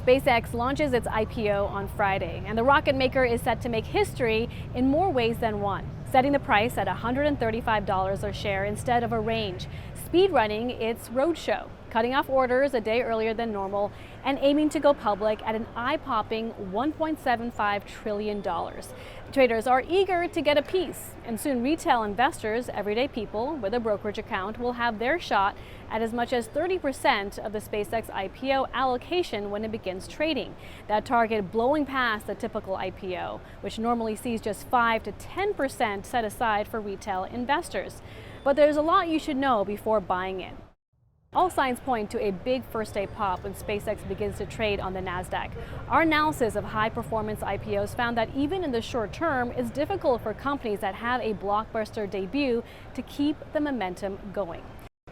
SpaceX launches its IPO on Friday, and the rocket maker is set to make history in more ways than one, setting the price at $135 a share instead of a range, speedrunning its roadshow, cutting off orders a day earlier than normal, and aiming to go public at an eye-popping $1.75 trillion. Traders are eager to get a piece, and soon retail investors, everyday people with a brokerage account, will have their shot at as much as 30% of the SpaceX IPO allocation when it begins trading. That target blowing past the typical IPO, which normally sees just 5 to 10% set aside for retail investors. But there's a lot you should know before buying in. All signs point to a big first-day pop when SpaceX begins to trade on the NASDAQ. Our analysis of high-performance IPOs found that even in the short term, it's difficult for companies that have a blockbuster debut to keep the momentum going.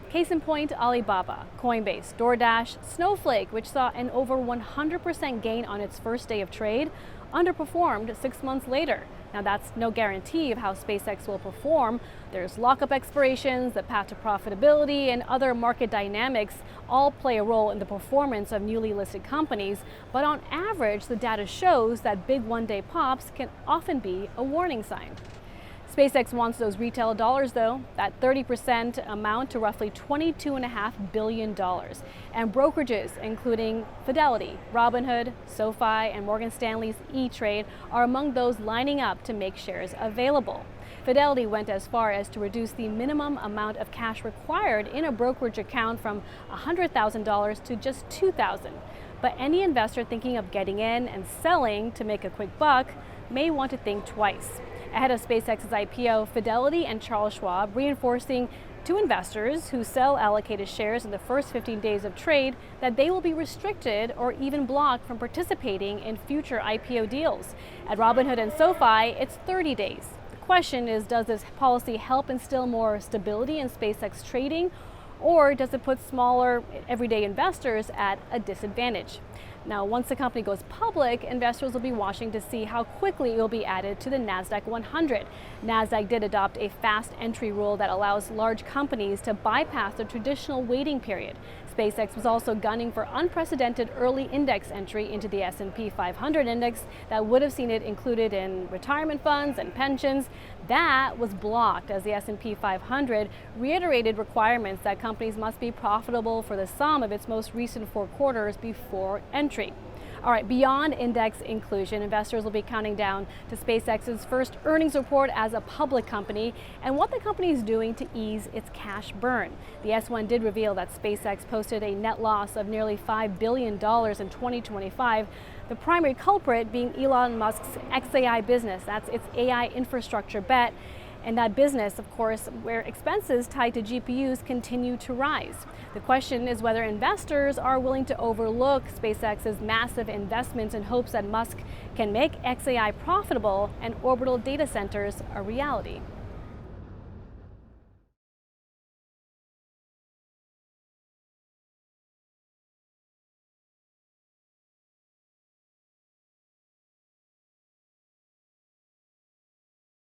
Case in point, Alibaba, Coinbase, DoorDash, Snowflake, which saw an over 100% gain on its first day of trade, underperformed 6 months later. Now that's no guarantee of how SpaceX will perform. There's lockup expirations, the path to profitability, and other market dynamics all play a role in the performance of newly listed companies. But on average, the data shows that big one-day pops can often be a warning sign. SpaceX wants those retail dollars, though, that 30% amount to roughly $22.5 billion. And brokerages, including Fidelity, Robinhood, SoFi, and Morgan Stanley's E-Trade, are among those lining up to make shares available. Fidelity went as far as to reduce the minimum amount of cash required in a brokerage account from $100,000 to just $2,000. But any investor thinking of getting in and selling to make a quick buck may want to think twice. Ahead of SpaceX's IPO, Fidelity and Charles Schwab reinforcing to investors who sell allocated shares in the first 15 days of trade that they will be restricted or even blocked from participating in future IPO deals. At Robinhood and SoFi, it's 30 days. The question is, does this policy help instill more stability in SpaceX trading, or does it put smaller everyday investors at a disadvantage? Now, once the company goes public, investors will be watching to see how quickly it will be added to the NASDAQ 100. NASDAQ did adopt a fast entry rule that allows large companies to bypass the traditional waiting period. SpaceX was also gunning for unprecedented early index entry into the S&P 500 index that would have seen it included in retirement funds and pensions. That was blocked as the S&P 500 reiterated requirements that companies must be profitable for the sum of its most recent 4 quarters before entry. All right, beyond index inclusion, investors will be counting down to SpaceX's first earnings report as a public company and what the company is doing to ease its cash burn. The S1 did reveal that SpaceX posted a net loss of nearly $5 billion in 2025, the primary culprit being Elon Musk's XAI business. That's its AI infrastructure bet. And that business, of course, where expenses tied to GPUs continue to rise. The question is whether investors are willing to overlook SpaceX's massive investments in hopes that Musk can make XAI profitable and orbital data centers a reality.